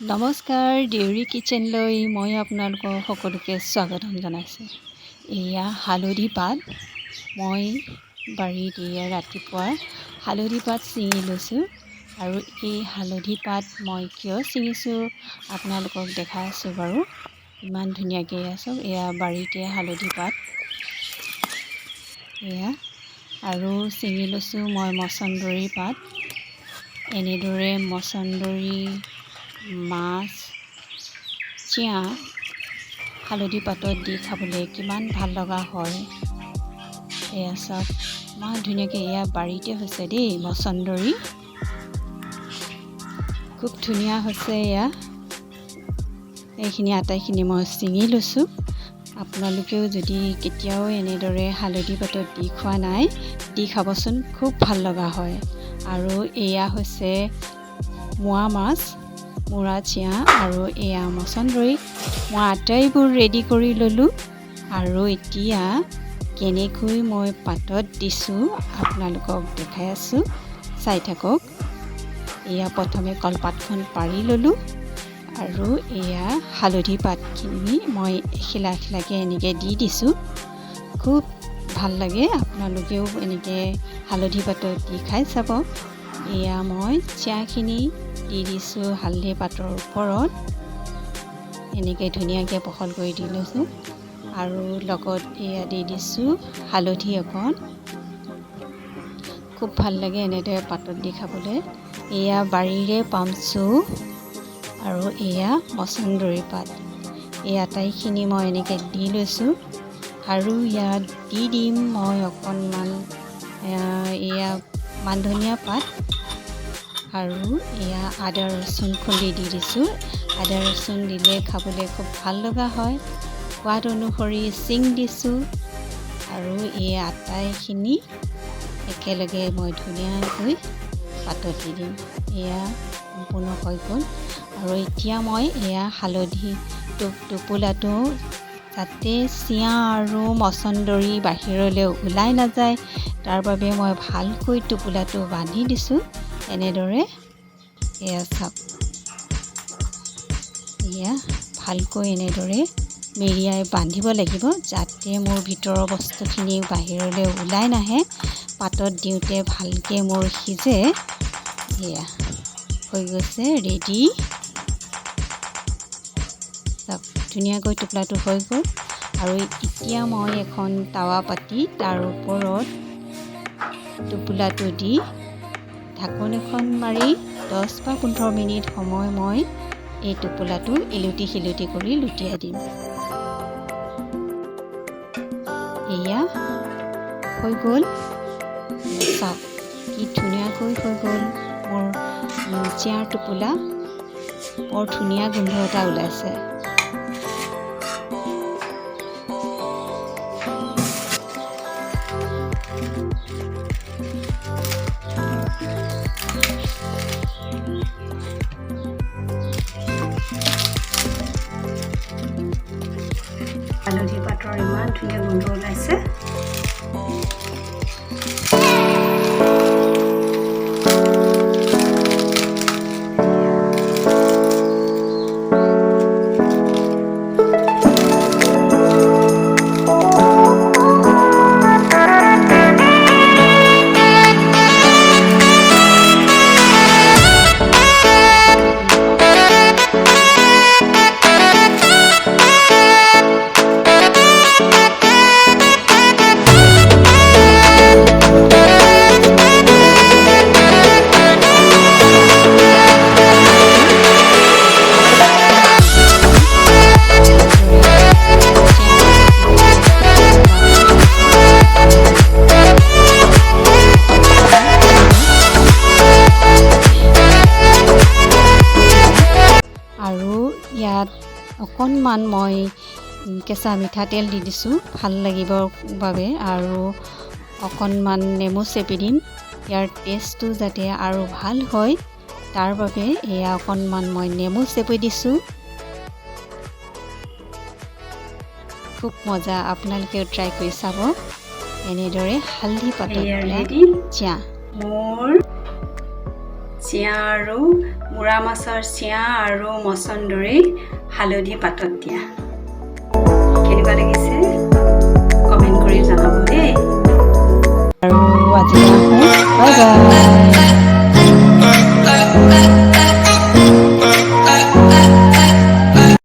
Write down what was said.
নমস্কাৰ দেউৰী কিচেনলৈ মই আপোনালোকক সকলোকে স্বাগতম জনাইছোঁ। এয়া হালধি পাত, মই বাৰীত এয়া ৰাতিপুৱা হালধি পাত ছিঙি লৈছোঁ আৰু এই হালধি পাত মই কিয় ছিঙিছোঁ আপোনালোকক দেখাই আছোঁ বাৰু। ইমান ধুনীয়াকৈ আছোঁ, এয়া বাৰীতে হালধি পাত এয়া আৰু ছিঙি লৈছোঁ মই মছন্দৰী পাত। এনেদৰে মছন্দৰী, মাছ, চিয়া হালধি পাতত দি খাবলৈ কিমান ভাল লগা হয়। এয়া চাওক ইমান ধুনীয়াকৈ, এয়া বাৰীতে হৈছে দেই মছন্দৰী, খুব ধুনীয়া হৈছে। এয়া এইখিনি আটাইখিনি মই ছিঙি লৈছোঁ। আপোনালোকেও যদি কেতিয়াও এনেদৰে হালধি পাতত দি খোৱা নাই, দি খাবচোন, খুব ভাল লগা হয়। আৰু এয়া হৈছে মোৱা মাছ, মূৰা চিয়া আৰু এয়া মছন্দৰী। মই আটাইবোৰ ৰেডি কৰি ল'লোঁ আৰু এতিয়া কেনেকৈ মই পাতত দিছোঁ আপোনালোকক দেখাই আছোঁ, চাই থাকক। এয়া প্ৰথমে কলপাতখন পাৰি ল'লোঁ আৰু এয়া হালধি পাতখিনি মই এখিলা এখিলাকৈ এনেকৈ দি দিছোঁ। খুব ভাল লাগে, আপোনালোকেও এনেকৈ হালধি পাতত দি খাই চাব। এয়া মই চিয়াখিনি দি দিছোঁ হালধি পাতৰ ওপৰত, এনেকৈ ধুনীয়াকৈ বহল কৰি দি লৈছোঁ আৰু লগত এয়া দি দিছোঁ হালধি অকণ। খুব ভাল লাগে এনেদৰে পাতত দি খাবলৈ। এয়া বাৰীৰে পামচু আৰু এয়া মছন্দৰী পাত, এই আটাইখিনি মই এনেকৈ দি লৈছোঁ আৰু ইয়াত দি দিম মই অকণমান এয়া মান ধনিয়া পাত আৰু এয়া আদা ৰচুন খুন্দি দি দিছোঁ। আদা ৰচুন দিলে খাবলৈ খুব ভাল লগা হয়। সোৱাদ অনুসৰি চিং দিছোঁ আৰু এই আটাইখিনি একেলগে মই ধুনীয়াকৈ পাতত দি দিম। এয়া সম্পূৰ্ণ হৈ গ'ল আৰু এতিয়া মই এয়া হালধি টোপোলাটো যাতে চিয়া আৰু মছন্দৰী বাহিৰলৈ ওলাই নাযায়, তাৰ বাবে মই ভালকৈ টোপোলাটো বান্ধি দিছোঁ এনেদৰে। এয়া চাওক, এয়া ভালকৈ এনেদৰে মেৰিয়াই বান্ধিব লাগিব যাতে মোৰ ভিতৰৰ বস্তুখিনি বাহিৰলৈ ওলাই নাহে, পাতত দিওঁতে ভালকৈ মোৰ সিজে। এয়া হৈ গৈছে ৰেডি। চাওক ধুনীয়াকৈ টোপোলাটো হৈ গ'ল আৰু এতিয়া মই এখন টাৱা পাতি তাৰ ওপৰত টোপোলাটো দি ঢাকোন এখন মাৰি 10 বা 15 মিনিট সময় মই এই টোপোলাটো এলুটি শিলুটি কৰি লুটিয়াই দিম। এয়া হৈ গ'ল, চাওক কি ধুনীয়াকৈ হৈ গ'ল মোৰ চিয়াৰ টোপোলা। বৰ ধুনীয়া গোন্ধ এটা ওলাইছে। হালধি পাতৰ ইমান ধুনীয়া গোন্ধ ওলাইছে। আৰু ইয়াত অকণমান মই কেঁচা মিঠাতেল দি দিছোঁ ভাল লাগিবৰ বাবে আৰু অকণমান নেমু চেপি দিম ইয়াৰ টেষ্টটো যাতে আৰু ভাল হয়, তাৰ বাবে এয়া অকণমান মই নেমু চেপি দিছোঁ। খুব মজা, আপোনালোকেও ট্ৰাই কৰি চাব এনেদৰে হালধি পাতত দিয়া চিয়া। মোৰ চিয়া আৰু মুৰা মাছৰ চিয়া আৰু মচন্দৰী হালধি পাতত দিয়া। কেনেকুৱা লাগিছে?